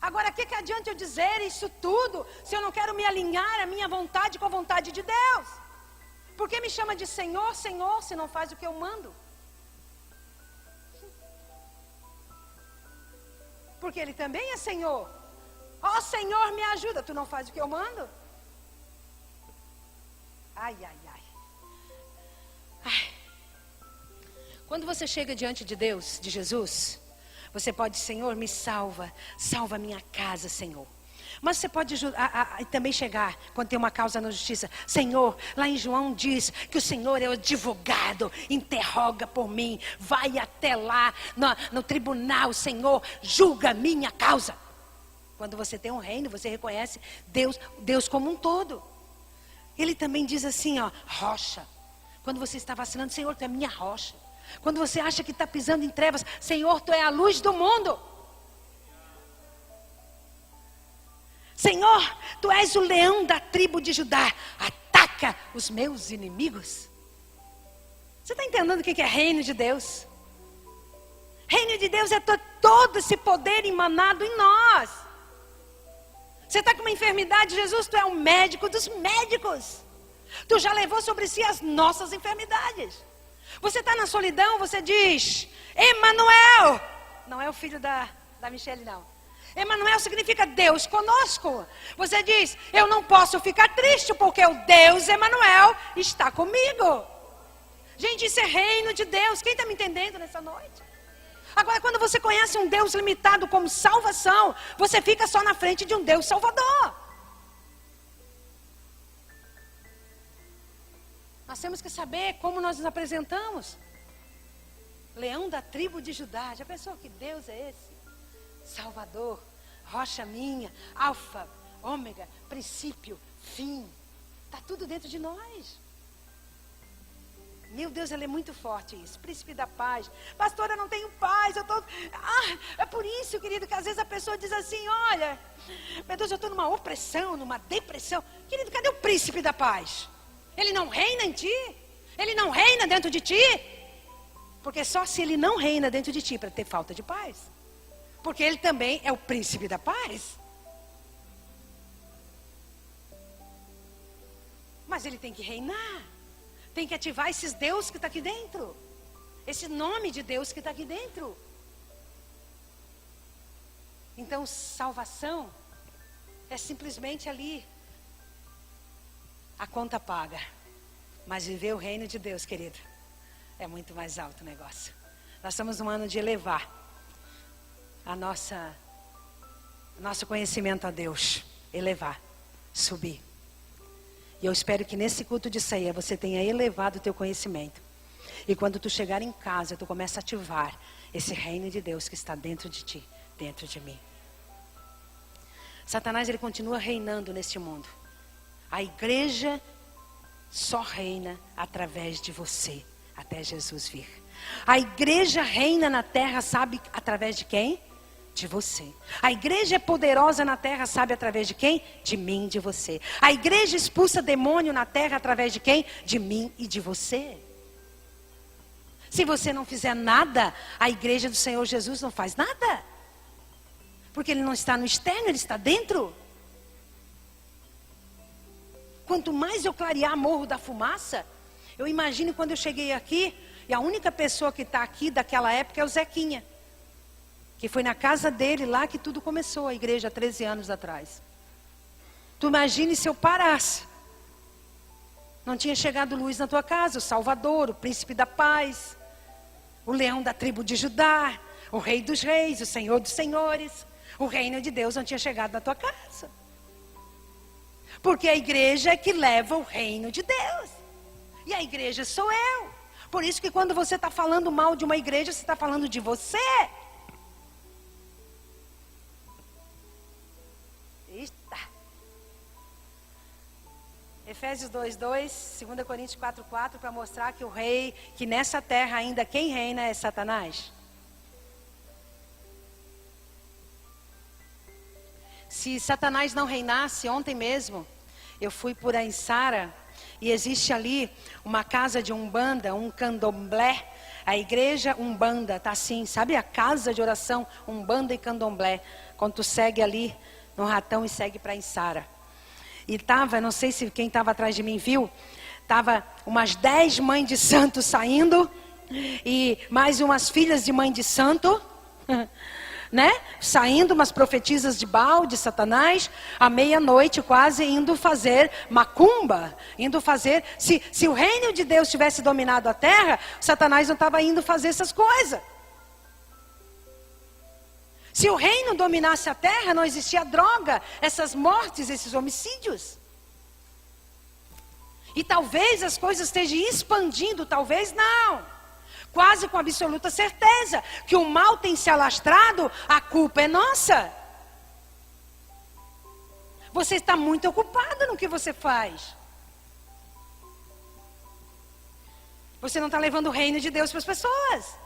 S1: Agora, o que adianta eu dizer isso tudo se eu não quero me alinhar a minha vontade com a vontade de Deus? Por que me chama de Senhor, Senhor, se não faz o que eu mando? Porque Ele também é Senhor. Ó Senhor, me ajuda. Tu não faz o que eu mando? Ai, ai, ai. Ai. Quando você chega diante de Deus, de Jesus, você pode, Senhor, me salva. Salva a minha casa, Senhor. Mas você pode também chegar, quando tem uma causa na justiça. Senhor, lá em João diz que o Senhor é o advogado, interroga por mim. Vai até lá no tribunal, Senhor, julga a minha causa. Quando você tem um reino, você reconhece Deus como um todo. Ele também diz assim, ó, rocha. Quando você está vacilando, Senhor, tu é minha rocha. Quando você acha que está pisando em trevas, Senhor, tu é a luz do mundo. Senhor, tu és o leão da tribo de Judá. Ataca os meus inimigos. Você está entendendo o que é reino de Deus? Reino de Deus é todo esse poder emanado em nós. Você está com uma enfermidade, Jesus, tu é o médico dos médicos. Tu já levou sobre si as nossas enfermidades. Você está na solidão, você diz, Emanuel. Não é o filho da Michele, não. Emanuel significa Deus conosco. Você diz, eu não posso ficar triste porque o Deus Emanuel está comigo. Gente, isso é reino de Deus. Quem está me entendendo nessa noite? Agora, quando você conhece um Deus limitado como salvação, você fica só na frente de um Deus salvador. Nós temos que saber como nós nos apresentamos. Leão da tribo de Judá. Já pensou que Deus é esse? Salvador, rocha minha, alfa, ômega, princípio, fim. Está tudo dentro de nós. Meu Deus, ele é muito forte isso. Príncipe da paz. Pastora, eu não tenho paz. É por isso, querido, que às vezes a pessoa diz assim, olha, meu Deus, eu estou numa opressão, numa depressão. Querido, cadê o príncipe da paz? Ele não reina em ti? Ele não reina dentro de ti? Porque só se ele não reina dentro de ti para ter falta de paz. Porque ele também é o príncipe da paz. Mas ele tem que reinar. Tem que ativar esses Deus que está aqui dentro. Esse nome de Deus que está aqui dentro. Então, salvação é simplesmente ali. A conta paga. Mas viver o reino de Deus, querido, é muito mais alto o negócio. Nós estamos num ano de elevar nosso conhecimento a Deus. Elevar, subir. E eu espero que nesse culto de ceia você tenha elevado o teu conhecimento. E quando tu chegar em casa, tu começa a ativar esse reino de Deus que está dentro de ti, dentro de mim. Satanás, ele continua reinando neste mundo. A igreja só reina através de você, até Jesus vir. A igreja reina na terra, sabe através de quem? De você. A igreja é poderosa na terra, sabe através de quem? De mim e de você. A igreja expulsa demônio na terra através de quem? De mim e de você. Se você não fizer nada, a igreja do Senhor Jesus não faz nada. Porque ele não está no externo, ele está dentro. Quanto mais eu clarear Morro da Fumaça, eu imagino quando eu cheguei aqui, e a única pessoa que está aqui daquela época é o Zequinha. Que foi na casa dele lá que tudo começou, a igreja há 13 anos atrás. Tu imagine se eu parasse. Não tinha chegado luz na tua casa, o Salvador, o Príncipe da Paz, o Leão da tribo de Judá, o Rei dos Reis, o Senhor dos Senhores. O reino de Deus não tinha chegado na tua casa. Porque a igreja é que leva o reino de Deus. E a igreja sou eu. Por isso que quando você está falando mal de uma igreja, você está falando de você. Eita. Efésios 2:2, 2 Coríntios 4:4, para mostrar que o rei, que nessa terra ainda quem reina é Satanás. Se Satanás não reinasse, ontem mesmo, eu fui por Ainçara, e existe ali uma casa de Umbanda, um candomblé. A igreja Umbanda está assim, sabe a casa de oração Umbanda e candomblé. Quando tu segue ali no ratão e segue para Insara. E tava, não sei se quem estava atrás de mim viu, tava umas 10 mães de santo saindo e mais umas filhas de mãe de santo, né? Saindo umas profetisas de Baal, de Satanás, à meia-noite quase indo fazer macumba, indo fazer. Se o reino de Deus tivesse dominado a terra, Satanás não estava indo fazer essas coisas. Se o reino dominasse a terra, não existia droga, essas mortes, esses homicídios. E talvez as coisas estejam expandindo, talvez não. Quase com absoluta certeza que o mal tem se alastrado, a culpa é nossa. Você está muito ocupado no que você faz. Você não está levando o reino de Deus para as pessoas.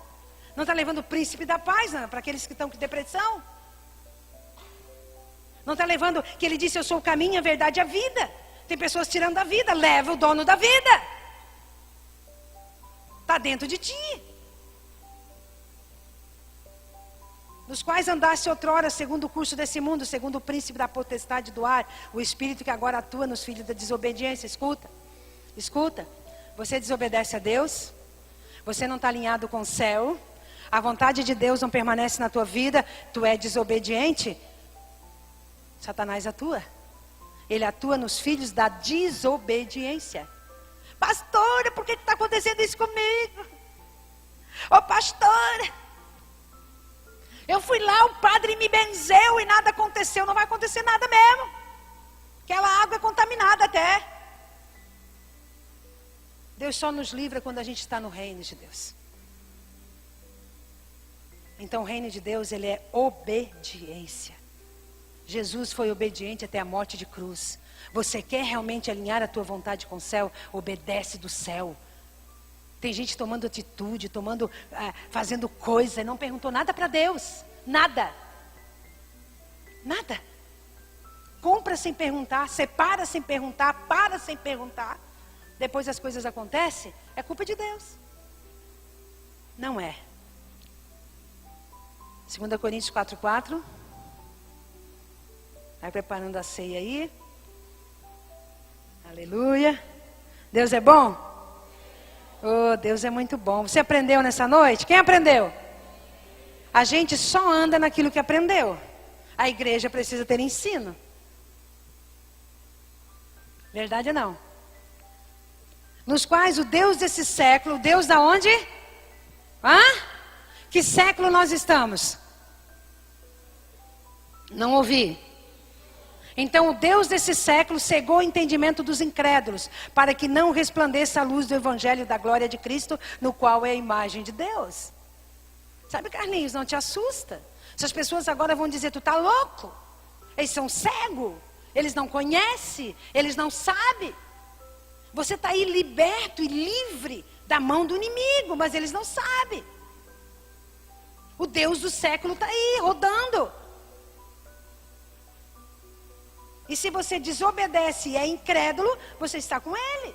S1: Não está levando o príncipe da paz para aqueles que estão com depressão. Não está levando, que ele disse, eu sou o caminho, a verdade e a vida. Tem pessoas tirando a vida, leva o dono da vida. Está dentro de ti. Nos quais andaste outrora, segundo o curso desse mundo, segundo o príncipe da potestade do ar, o espírito que agora atua nos filhos da desobediência. Escuta, escuta. Você desobedece a Deus, você não está alinhado com o céu, a vontade de Deus não permanece na tua vida, tu é desobediente, Satanás atua. Ele atua nos filhos da desobediência. Pastora, por que está acontecendo isso comigo? Ô pastora, eu fui lá, o padre me benzeu e nada aconteceu. Não vai acontecer nada mesmo. Aquela água é contaminada até. Deus só nos livra quando a gente está no reino de Deus. Então o reino de Deus, ele é obediência. Jesus foi obediente até a morte de cruz. Você quer realmente alinhar a tua vontade com o céu? Obedece do céu. Tem gente tomando atitude, fazendo coisa, e não perguntou nada para Deus. Nada. Nada. Compra sem perguntar, separa sem perguntar, para sem perguntar. Depois as coisas acontecem, é culpa de Deus. Não é. 2 Coríntios 4:4. Vai preparando a ceia aí. Aleluia. Deus é bom? Oh, Deus é muito bom. Você aprendeu nessa noite? Quem aprendeu? A gente só anda naquilo que aprendeu. A igreja precisa ter ensino. Verdade ou não? Nos quais o Deus desse século, o Deus da onde? Hã? Que século nós estamos? Não ouvi. Então o Deus desse século cegou o entendimento dos incrédulos, para que não resplandeça a luz do evangelho da glória de Cristo, no qual é a imagem de Deus. Sabe, Carlinhos, não te assusta. Essas pessoas agora vão dizer, tu tá louco? Eles são cegos, eles não conhecem, eles não sabem. Você está aí liberto e livre da mão do inimigo, mas eles não sabem. O Deus do século está aí, rodando. E se você desobedece e é incrédulo, você está com ele.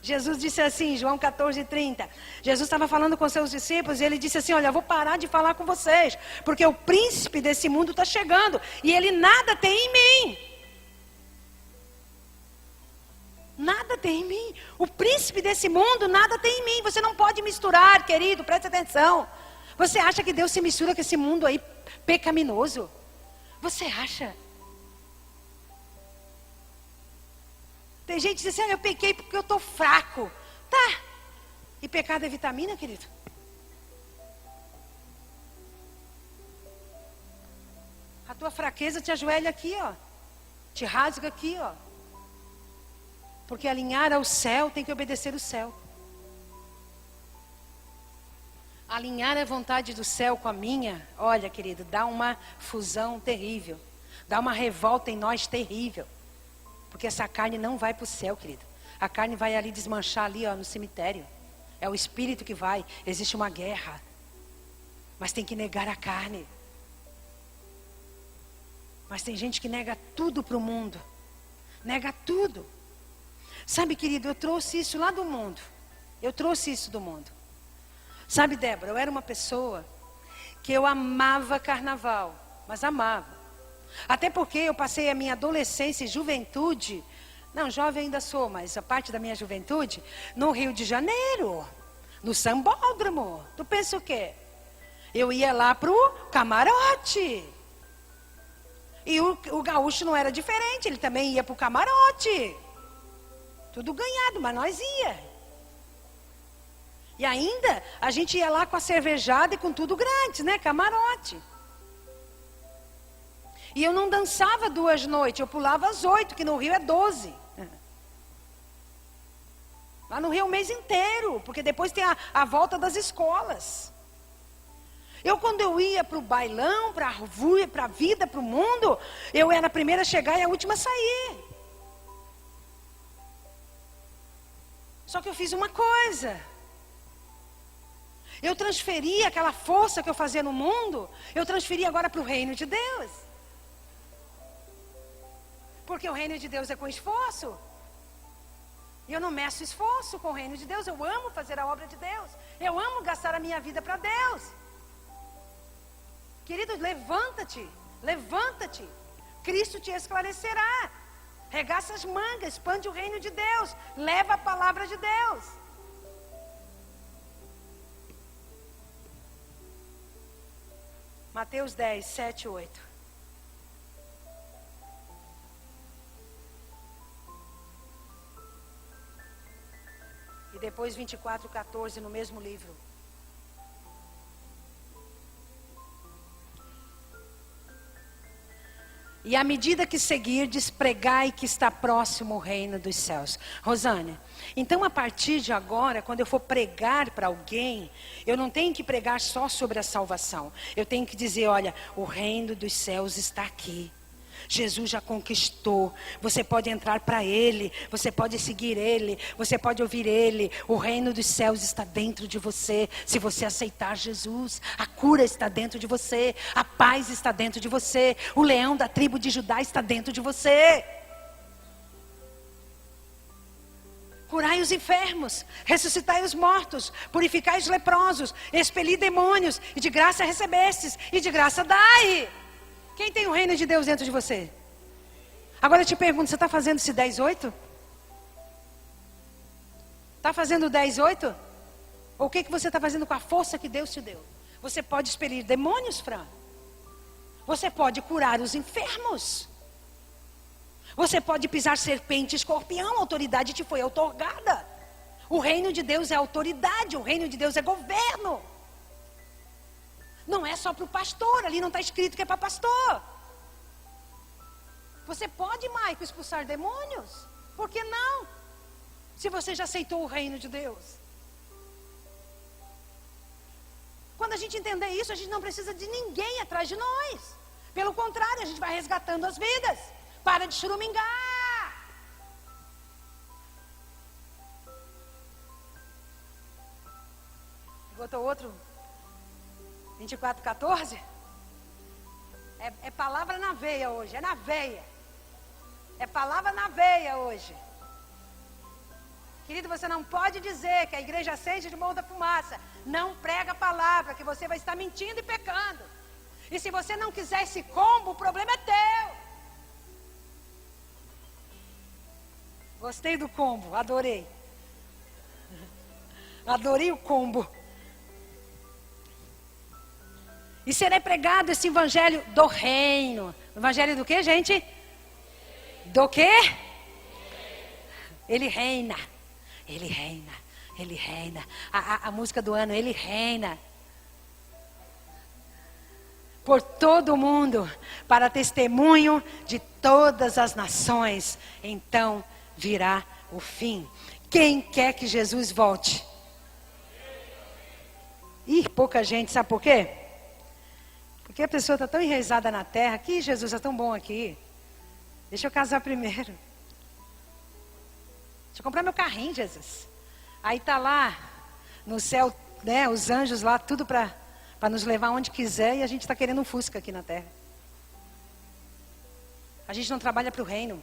S1: Jesus disse assim, João 14:30. Jesus estava falando com seus discípulos e ele disse assim, olha, eu vou parar de falar com vocês, porque o príncipe desse mundo está chegando e ele nada tem em mim. Nada tem em mim. O príncipe desse mundo nada tem em mim. Você não pode misturar, querido, preste atenção. Você acha que Deus se mistura com esse mundo aí pecaminoso? Você acha? Tem gente que diz assim, eu pequei porque eu estou fraco. Tá. E pecado é vitamina, querido? A tua fraqueza te ajoelha aqui, ó. Te rasga aqui, ó. Porque alinhar ao céu tem que obedecer o céu. Alinhar a vontade do céu com a minha, olha, querido, dá uma fusão terrível. Dá uma revolta em nós terrível. Porque essa carne não vai para o céu, querido. A carne vai ali desmanchar ali, ó, no cemitério. É o espírito que vai. Existe uma guerra. Mas tem que negar a carne. Mas tem gente que nega tudo para o mundo. Nega tudo. Sabe, querido, eu trouxe isso lá do mundo. Eu trouxe isso do mundo. Sabe, Débora, eu era uma pessoa que eu amava carnaval, mas amava. Até porque eu passei a minha adolescência e juventude, não, jovem ainda sou, mas a parte da minha juventude, no Rio de Janeiro, no Sambódromo. Tu pensa o quê? Eu ia lá pro camarote. E o gaúcho não era diferente, ele também ia pro camarote. Tudo ganhado, mas nós ia. E ainda, a gente ia lá com a cervejada e com tudo grátis, né? Camarote. E eu não dançava 2 noites, eu pulava às 8, que no Rio é 12. Lá no Rio é o mês inteiro, porque depois tem a volta das escolas. Quando eu ia para o bailão, para a vida, para o mundo, eu era a primeira a chegar e a última a sair. Só que eu fiz uma coisa. Eu transferi aquela força que eu fazia no mundo, eu transferi agora para o reino de Deus. Porque o reino de Deus é com esforço. E eu não meço esforço com o reino de Deus. Eu amo fazer a obra de Deus. Eu amo gastar a minha vida para Deus. Queridos, levanta-te. Levanta-te. Cristo te esclarecerá. Regaça as mangas, expande o reino de Deus. Leva a palavra de Deus. Mateus 10, 7, 8. E depois 24, 14 no mesmo livro. E à medida que seguirdes, pregai que está próximo o reino dos céus. Rosânia, então a partir de agora, quando eu for pregar para alguém, eu não tenho que pregar só sobre a salvação. Eu tenho que dizer, olha, o reino dos céus está aqui. Jesus já conquistou. Você pode entrar para Ele, você pode seguir Ele, você pode ouvir Ele. O reino dos céus está dentro de você. Se você aceitar Jesus, a cura está dentro de você, a paz está dentro de você, o leão da tribo de Judá está dentro de você. Curai os enfermos, ressuscitai os mortos, purificai os leprosos, expeli demônios, e de graça recebestes, e de graça dai. Quem tem o reino de Deus dentro de você? Agora eu te pergunto, você está fazendo esse 10:8? Está fazendo o 10:8? Ou o que você está fazendo com a força que Deus te deu? Você pode expelir demônios, Fran. Você pode curar os enfermos. Você pode pisar serpente e escorpião, a autoridade te foi outorgada. O reino de Deus é autoridade, o reino de Deus é governo. Não é só para o pastor, ali não está escrito que é para pastor. Você pode, Maico, expulsar demônios? Por que não? Se você já aceitou o reino de Deus. Quando a gente entender isso, a gente não precisa de ninguém atrás de nós. Pelo contrário, a gente vai resgatando as vidas. Para de churumingar. Botou outro? 24:14? É palavra na veia hoje, é na veia. É palavra na veia hoje. Querido, você não pode dizer que a igreja acende de Morro da Fumaça. Não prega a palavra, que você vai estar mentindo e pecando. E se você não quiser esse combo, o problema é teu. Gostei do combo, adorei. Adorei o combo. E será pregado esse evangelho do reino. Evangelho do quê, gente? Do quê? Ele reina. Ele reina. Ele reina. A música do ano, Ele reina. Por todo o mundo, para testemunho de todas as nações. Então virá o fim. Quem quer que Jesus volte? Ih, pouca gente, sabe por quê? Porque a pessoa está tão enraizada na terra. Aqui, Jesus, é tão bom aqui. Deixa eu casar primeiro. Deixa eu comprar meu carrinho, Jesus. Aí está lá, no céu, né, os anjos lá, tudo para nos levar onde quiser. E a gente está querendo um Fusca aqui na terra. A gente não trabalha para o reino.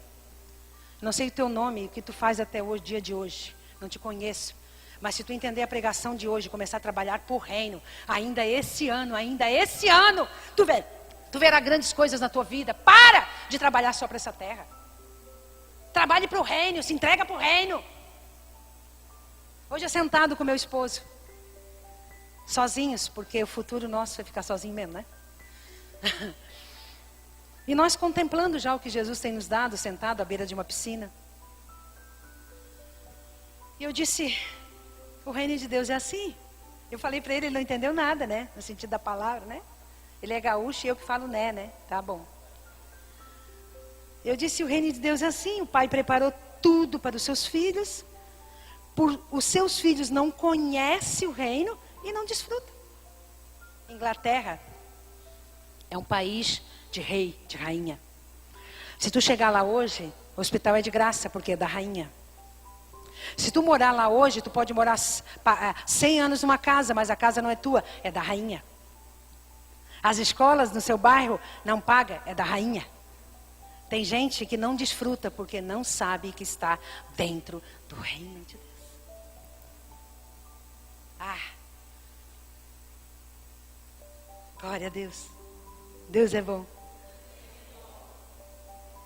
S1: Não sei o teu nome, o que tu faz até o dia de hoje. Não te conheço. Mas se tu entender a pregação de hoje, começar a trabalhar por reino, ainda esse ano, tu verá grandes coisas na tua vida. Para de trabalhar só para essa terra. Trabalhe para o reino, se entrega para o reino. Hoje é sentado com meu esposo, sozinhos, porque o futuro nosso vai ficar sozinho mesmo, né? E nós contemplando já o que Jesus tem nos dado, sentado à beira de uma piscina. E eu disse, o reino de Deus é assim. Eu falei para ele, ele não entendeu nada, né? No sentido da palavra, né? Ele é gaúcho e eu que falo né? Tá bom. Eu disse, o reino de Deus é assim. O pai preparou tudo para os seus filhos. Os seus filhos não conhecem o reino e não desfrutam. Inglaterra é um país de rei, de rainha. Se tu chegar lá hoje, o hospital é de graça, porque é da rainha. Se tu morar lá hoje, tu pode morar 100 anos numa casa, mas a casa não é tua, é da rainha. As escolas no seu bairro não paga, é da rainha. Tem gente que não desfruta porque não sabe que está dentro do reino de Deus. Glória a Deus. Deus é bom.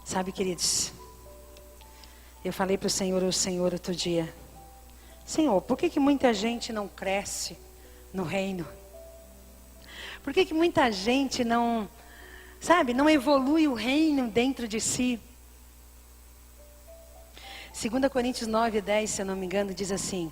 S1: Sabe, queridos, eu falei para o Senhor outro dia, Senhor, por que muita gente não cresce no reino? Por que muita gente não evolui o reino dentro de si? 2 Coríntios 9:10, se eu não me engano, diz assim,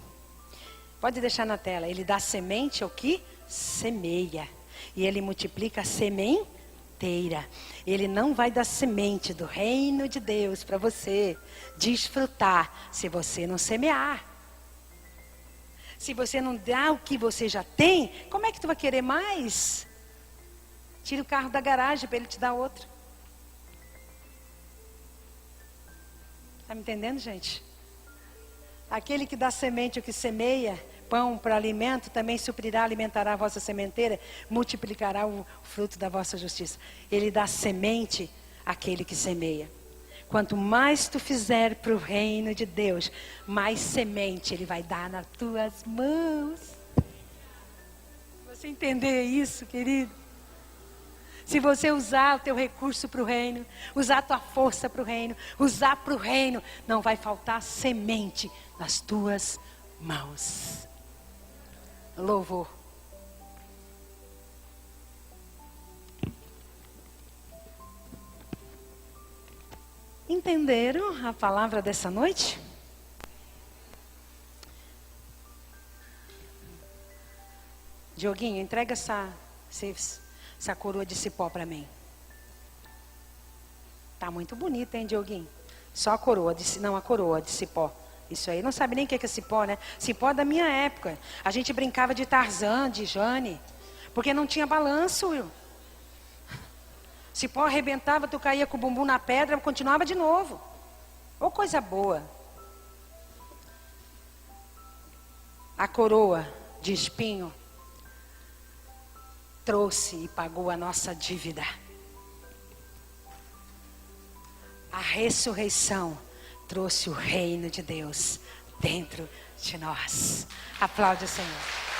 S1: pode deixar na tela, ele dá semente ao que semeia, e ele multiplica a sementeira. Ele não vai dar semente do reino de Deus para você desfrutar se você não semear. Se você não dá o que você já tem, como é que tu vai querer mais? Tira o carro da garagem para ele te dar outro. Está me entendendo, gente? Aquele que dá semente, o que semeia, pão para alimento, também suprirá, alimentará a vossa sementeira, multiplicará o fruto da vossa justiça. Ele dá semente àquele que semeia. Quanto mais tu fizer para o reino de Deus, mais semente Ele vai dar nas tuas mãos. Você entender isso, querido? Se você usar o teu recurso para o reino, usar a tua força para o reino, usar para o reino, não vai faltar semente nas tuas mãos. Louvor. Entenderam a palavra dessa noite? Dioguinho, entrega essa coroa de cipó para mim. Tá muito bonita, hein, Dioguinho? Só a coroa, a coroa de cipó. Isso aí, não sabe nem o que é cipó, né? Cipó é da minha época. A gente brincava de Tarzan, de Jane, porque não tinha balanço, Will. Cipó arrebentava, tu caía com o bumbum na pedra, continuava de novo. Ô, coisa boa. A coroa de espinho trouxe e pagou a nossa dívida. A ressurreição trouxe o reino de Deus dentro de nós. Aplaude o Senhor.